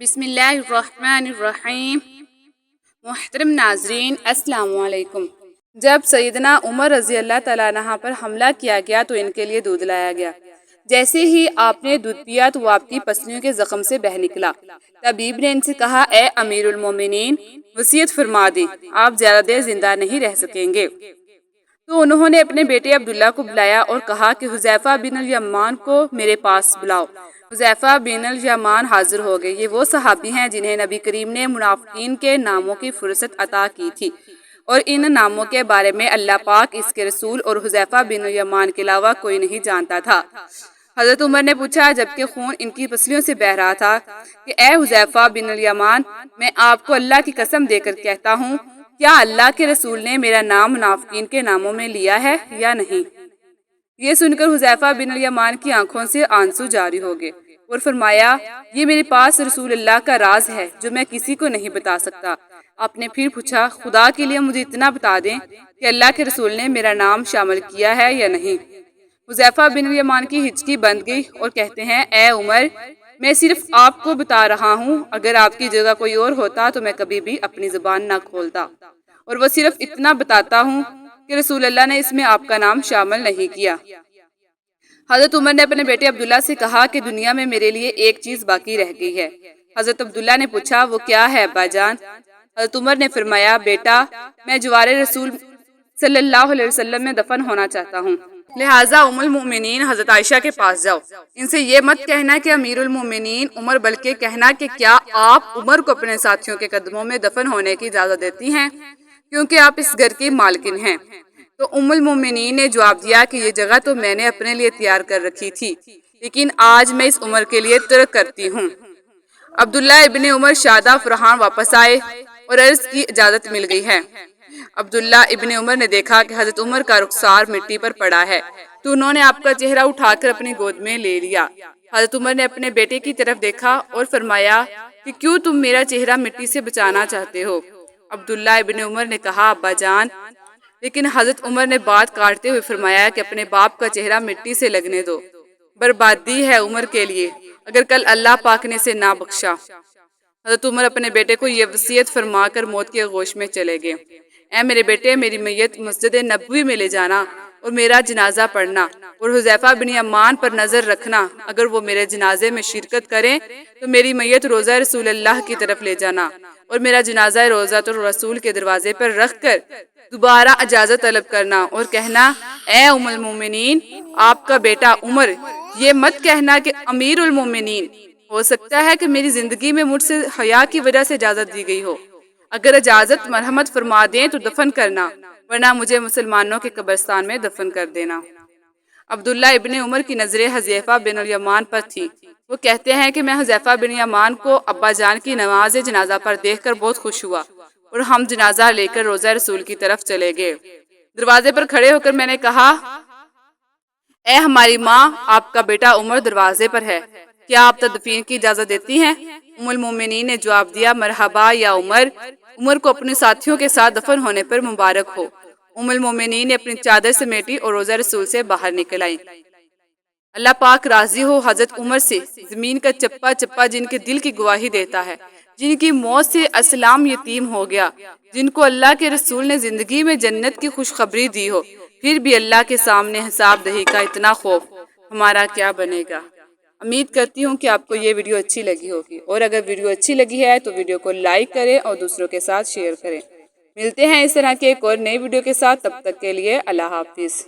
بسم اللہ الرحمن الرحیم۔ محترم ناظرین السلام علیکم۔ جب سیدنا عمر رضی اللہ تعالیٰ عنہ پر حملہ کیا گیا تو ان کے لیے دودھ لایا گیا۔ جیسے ہی آپ نے دودھ پیا تو وہ آپ کی پسلیوں کے زخم سے بہہ نکلا۔ طبیب نے ان سے کہا، اے امیر المومنین، وصیت فرما دیں، آپ زیادہ دیر زندہ نہیں رہ سکیں گے۔ تو انہوں نے اپنے بیٹے عبداللہ کو بلایا اور کہا کہ حذیفہ بن الیمان کو میرے پاس بلاؤ۔ حذیفہ بن الیمان حاضر ہو گئے۔ یہ وہ صحابی ہیں جنہیں نبی کریم نے منافقین کے ناموں کی فرصت عطا کی تھی، اور ان ناموں کے بارے میں اللہ پاک، اس کے رسول اور حذیفہ بن الیمان کے علاوہ کوئی نہیں جانتا تھا۔ حضرت عمر نے پوچھا جبکہ خون ان کی پسلیوں سے بہہ رہا تھا کہ اے حذیفہ بن الیمان، میں آپ کو اللہ کی قسم دے کر کہتا ہوں، کیا اللہ کے رسول نے میرا نام منافقین کے ناموں میں لیا ہے یا نہیں؟ یہ سن کر حذیفہ بن الیمان کی آنکھوں سے آنسو جاری ہو گئے اور فرمایا، یہ میرے پاس رسول اللہ کا راز ہے جو میں کسی کو نہیں بتا سکتا۔ آپ نے پھر پوچھا، خدا کے لیے مجھے اتنا بتا دیں کہ اللہ کے رسول نے میرا نام شامل کیا ہے یا نہیں؟ حذیفہ بن الیمان کی ہچکی بند گئی اور کہتے ہیں، اے عمر، میں صرف آپ کو بتا رہا ہوں، اگر آپ کی جگہ کوئی اور ہوتا تو میں کبھی بھی اپنی زبان نہ کھولتا، اور وہ صرف اتنا بتاتا ہوں کہ رسول اللہ نے اس میں آپ کا نام شامل نہیں کیا۔ حضرت عمر نے اپنے بیٹے عبداللہ سے کہا کہ دنیا میں میرے لیے ایک چیز باقی رہ گئی ہے۔ حضرت عبداللہ نے پوچھا، وہ کیا ہے ابا جان؟ حضرت عمر نے فرمایا، بیٹا، میں جوار رسول صلی اللہ علیہ وسلم میں دفن ہونا چاہتا ہوں، لہٰذا ام المؤمنین حضرت عائشہ کے پاس جاؤ۔ ان سے یہ مت کہنا کہ امیر المؤمنین عمر، بلکہ کہنا کہ کیا آپ عمر کو اپنے ساتھیوں کے قدموں میں دفن ہونے کی اجازت دیتی ہیں، کیونکہ آپ اس گھر کی مالکن ہیں۔ تو ام المؤمنین نے جواب دیا کہ یہ جگہ تو میں نے اپنے لیے تیار کر رکھی تھی، لیکن آج میں اس عمر کے لیے ترک کرتی ہوں۔ عبداللہ ابن عمر شادہ فرحان واپس آئے اور عرض کی اجازت مل گئی ہے۔ عبداللہ ابن عمر نے دیکھا کہ حضرت عمر کا رخسار مٹی پر پڑا ہے، تو انہوں نے آپ کا چہرہ اٹھا کر اپنی گود میں لے لیا۔ حضرت عمر نے اپنے بیٹے کی طرف دیکھا اور فرمایا کہ کیوں تم میرا چہرہ مٹی سے بچانا چاہتے ہو؟ عبداللہ ابن عمر نے کہا، ابا جان، لیکن حضرت عمر نے بات کاٹتے ہوئے فرمایا کہ اپنے باپ کا چہرہ مٹی سے لگنے دو، بربادی ہے عمر کے لیے اگر کل اللہ پاک نے اسے نہ بخشا۔ حضرت عمر اپنے بیٹے کو یہ وصیت فرما کر موت کے آغوش میں چلے گئے۔ اے میرے بیٹے، میری میت مسجد نبوی میں لے جانا اور میرا جنازہ پڑھنا، اور حذیفہ بن الیمان پر نظر رکھنا، اگر وہ میرے جنازے میں شرکت کریں تو میری میت روضہ رسول اللہ کی طرف لے جانا اور میرا جنازہ روضۃ الرسول کے دروازے پر رکھ کر دوبارہ اجازت طلب کرنا اور کہنا، اے ام المومنین، آپ کا بیٹا عمر، یہ مت کہنا کہ امیر المومنین، ہو سکتا ہے کہ میری زندگی میں مجھ سے حیا کی وجہ سے اجازت دی گئی ہو، اگر اجازت مرحمت فرما دیں تو دفن کرنا، ورنہ مجھے مسلمانوں کے قبرستان میں دفن کر دینا۔ عبداللہ ابن عمر کی نظریں حذیفہ بن الیمان پر تھی۔ وہ کہتے ہیں کہ میں حذیفہ بن الیمان کو ابا جان کی نماز جنازہ پر دیکھ کر بہت خوش ہوا اور ہم جنازہ لے کر روضہ رسول کی طرف چلے گئے۔ دروازے پر کھڑے ہو کر میں نے کہا، اے ہماری ماں، آپ کا بیٹا عمر دروازے پر ہے، کیا آپ تدفین کی اجازت دیتی ہیں؟ ام المومنین نے جواب دیا، مرحبا یا عمر، عمر کو اپنے ساتھیوں کے ساتھ دفن ہونے پر مبارک ہو۔ ام المومنین نے اپنی چادر سمیٹی اور روضہ رسول سے باہر نکل آئیں۔ اللہ پاک راضی ہو حضرت عمر سے، زمین کا چپا چپا جن کے دل کی گواہی دیتا ہے، جن کی موت سے اسلام یتیم ہو گیا، جن کو اللہ کے رسول نے زندگی میں جنت کی خوشخبری دی ہو، پھر بھی اللہ کے سامنے حساب دہی کا اتنا خوف، ہمارا کیا بنے گا؟ امید کرتی ہوں کہ آپ کو یہ ویڈیو اچھی لگی ہوگی، اور اگر ویڈیو اچھی لگی ہے تو ویڈیو کو لائک کریں اور دوسروں کے ساتھ شیئر کریں۔ ملتے ہیں اس طرح کے ایک اور نئی ویڈیو کے ساتھ، تب تک کے لیے اللہ حافظ۔